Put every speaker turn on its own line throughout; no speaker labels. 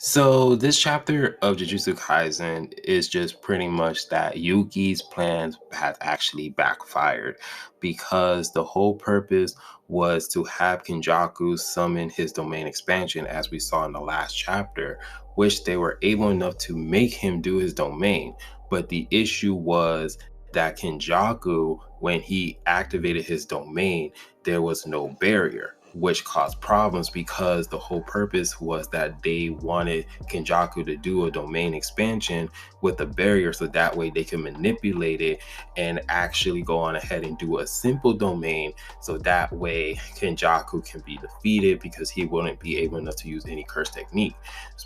So this chapter of Jujutsu Kaisen is just pretty much that Yuki's plans have actually backfired because the whole purpose was to have Kenjaku summon his domain expansion as we saw in the last chapter, which they were able enough to make him do his domain. But the issue was that Kenjaku, when he activated his domain, there was no barrier, which caused problems because the whole purpose was that they wanted Kenjaku to do a domain expansion with a barrier so that way they can manipulate it and actually go on ahead and do a simple domain so that way Kenjaku can be defeated because he wouldn't be able enough to use any curse technique.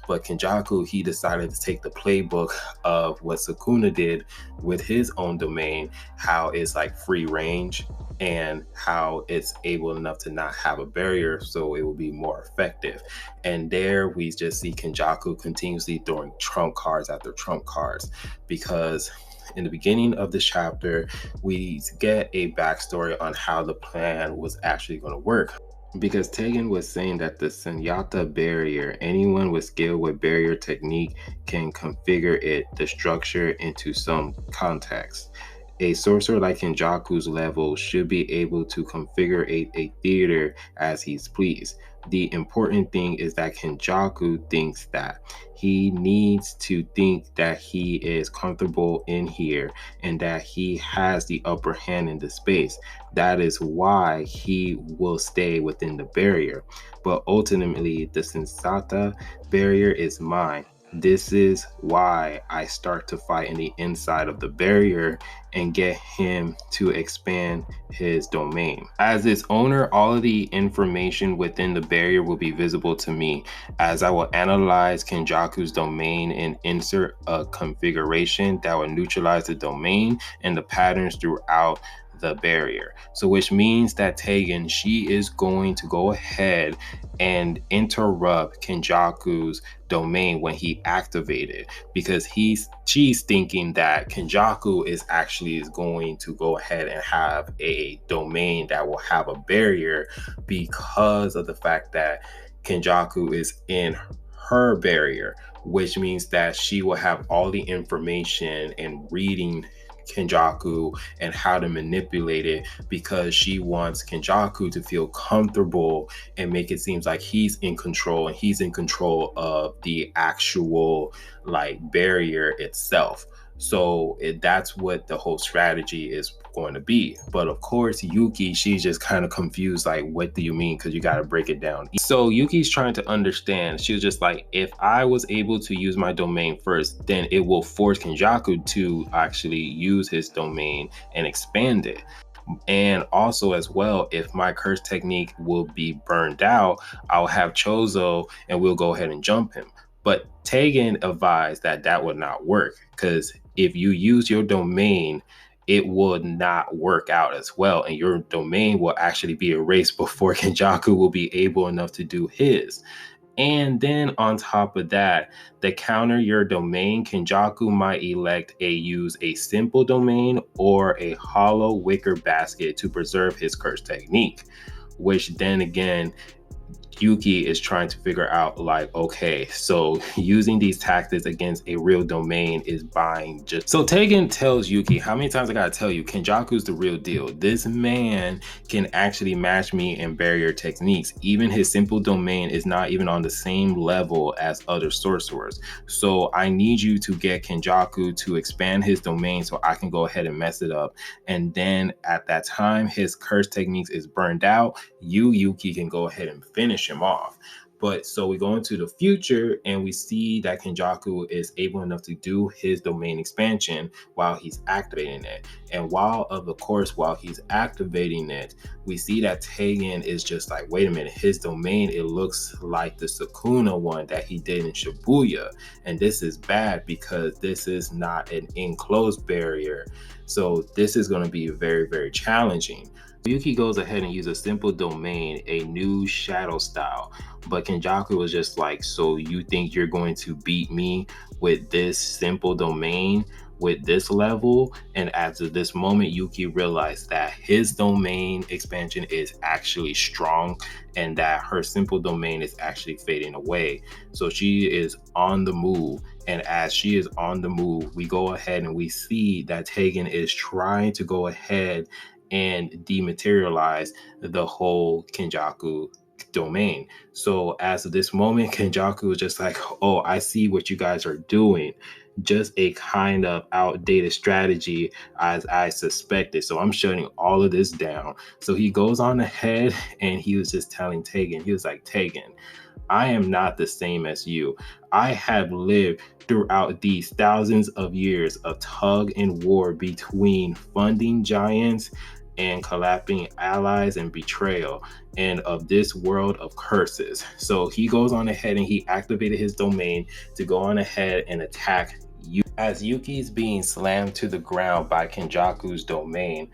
But Kenjaku, he decided to take the playbook of what Sukuna did with his own domain, how it's like free range and how it's able enough to not have a barrier so it will be more effective. And there we just see Kenjaku continuously throwing trump cards after trump cards because in the beginning of this chapter, we get a backstory on how the plan was actually going to work. Because Tegan was saying that the Sunyata barrier, anyone with skill with barrier technique can configure it, the structure into some context. A sorcerer like Kenjaku's level should be able to configure a theater as he's pleased. The important thing is that Kenjaku thinks that he needs to think that he is comfortable in here and that he has the upper hand in the space. That is why he will stay within the barrier. But ultimately, the Sensata barrier is mine. This is why I start to fight in the inside of the barrier and get him to expand his domain. As its owner, all of the information within the barrier will be visible to me as I will analyze Kenjaku's domain and insert a configuration that will neutralize the domain and the patterns throughout the barrier. So which means that Tegan, she is going to go ahead and interrupt Kenjaku's domain when he activated because she's thinking that Kenjaku is going to go ahead and have a domain that will have a barrier because of the fact that Kenjaku is in her barrier, which means that she will have all the information and reading Kenjaku and how to manipulate it because she wants Kenjaku to feel comfortable and make it seem like he's in control and he's in control of the actual like barrier itself. So that's what the whole strategy is going to be. But of course, Yuki, she's just kind of confused, like, what do you mean? Because you got to break it down. So Yuki's trying to understand. She was just like, if I was able to use my domain first, then it will force Kenjaku to actually use his domain and expand it. And also as well, if my curse technique will be burned out, I'll have Chozo and we'll go ahead and jump him. But Tegan advised that that would not work because if you use your domain, it would not work out as well. And your domain will actually be erased before Kenjaku will be able enough to do his. And then on top of that, to counter your domain, Kenjaku might elect use a simple domain or a hollow wicker basket to preserve his curse technique, which then again, Yuki is trying to figure out like, okay, so using these tactics against a real domain is buying just. So Tegan tells Yuki, how many times I gotta tell you, Kenjaku's the real deal. This man can actually match me in barrier techniques. Even his simple domain is not even on the same level as other sorcerers. So I need you to get Kenjaku to expand his domain so I can go ahead and mess it up. And then at that time, his curse techniques is burned out. Yuki can go ahead and finish him off. But so we go into the future and we see that Kenjaku is able enough to do his domain expansion while he's activating it. And while he's activating it, we see that Tegan is just like, wait a minute, his domain, it looks like the Sukuna one that he did in Shibuya. And this is bad because this is not an enclosed barrier. So this is going to be very, very challenging. Yuki goes ahead and uses a simple domain, a new shadow style. But Kenjaku was just like, so you think you're going to beat me with this simple domain? with this level. And as of this moment, Yuki realized that his domain expansion is actually strong and that her simple domain is actually fading away. So she is on the move. And as she is on the move, we go ahead and we see that Tegan is trying to go ahead and dematerialize the whole Kenjaku domain. So as of this moment, Kenjaku is just like, oh, I see what you guys are doing. Just a kind of outdated strategy as I suspected. So I'm shutting all of this down. So he goes on ahead and he was just telling Tegan, he was like, Tegan, I am not the same as you. I have lived throughout these thousands of years of tug and war between funding giants and collapsing allies and betrayal, and of this world of curses. So he goes on ahead and he activated his domain to go on ahead and attack Yuki. As Yuki's being slammed to the ground by Kenjaku's domain,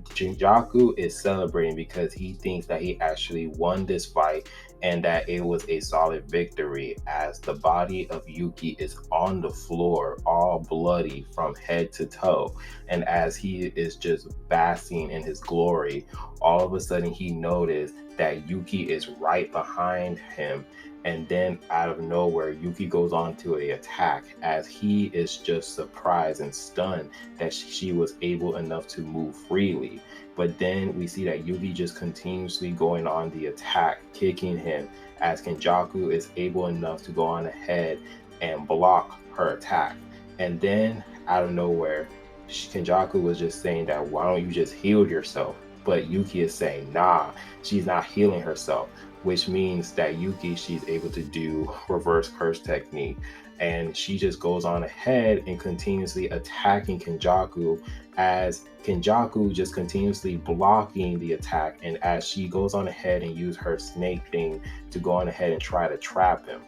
Kenjaku is celebrating because he thinks that he actually won this fight and that it was a solid victory, as the body of Yuki is on the floor, all bloody from head to toe. And as he is just basking in his glory, all of a sudden he noticed that Yuki is right behind him. And then out of nowhere, Yuki goes on to an attack as he is just surprised and stunned that she was able enough to move freely. But then we see that Yuki just continuously going on the attack, kicking him, as Kenjaku is able enough to go on ahead and block her attack. And then out of nowhere, Kenjaku was just saying that, why don't you just heal yourself? But Yuki is saying, nah, she's not healing herself, which means that Yuki, she's able to do reverse curse technique. And she just goes on ahead and continuously attacking Kenjaku, as Kenjaku just continuously blocking the attack. And as she goes on ahead and use her snake thing to go on ahead and try to trap him.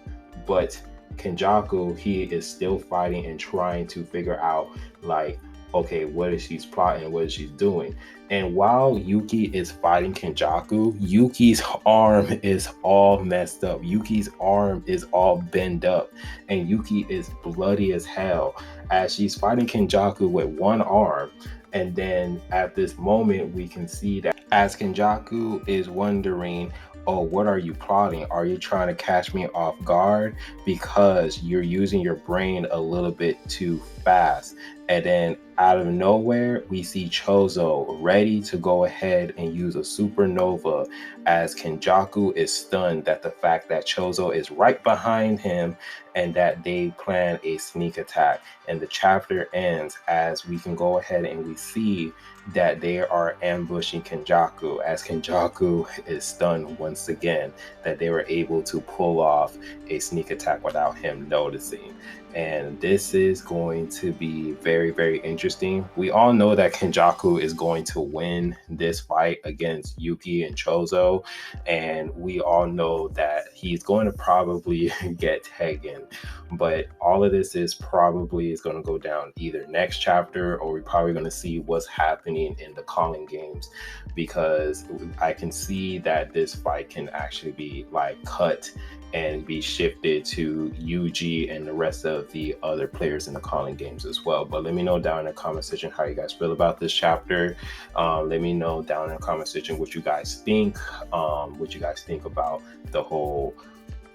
But Kenjaku, he is still fighting and trying to figure out, like, okay, what is she plotting? What is she doing? And while Yuki is fighting Kenjaku, Yuki's arm is all messed up. Yuki's arm is all bent up. And Yuki is bloody as hell as she's fighting Kenjaku with one arm. And then at this moment, we can see that as Kenjaku is wondering, oh, what are you plotting? Are you trying to catch me off guard? Because you're using your brain a little bit too fast. And then out of nowhere, we see Chozo ready to go ahead and use a supernova, as Kenjaku is stunned at the fact that Chozo is right behind him and that they plan a sneak attack. And the chapter ends as we can go ahead and we see that they are ambushing Kenjaku, as Kenjaku is stunned once again that they were able to pull off a sneak attack without him noticing. And this is going to be very, very interesting. We all know that Kenjaku is going to win this fight against Yuki and Chozo, and we all know that he's going to probably get taken. But all of this is probably is going to go down either next chapter, or we're probably going to see what's happening in the calling games, because I can see that this fight can actually be like cut and be shifted to Yuji and the rest of the other players in the calling games as well. But let me know down in the comment section how you guys feel about this chapter. Let me know down in the comment section what you guys think, about the whole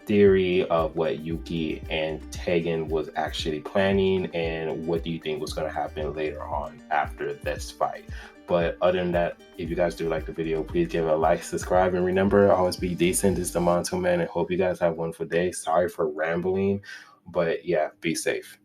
theory of what Yuki and Tegan was actually planning, and what do you think was going to happen later on after this fight. But other than that, if you guys do like the video, please give it a like, subscribe, and remember, always be decent. This is the Monto Man, and hope you guys have a wonderful day. Sorry for rambling, but yeah, be safe.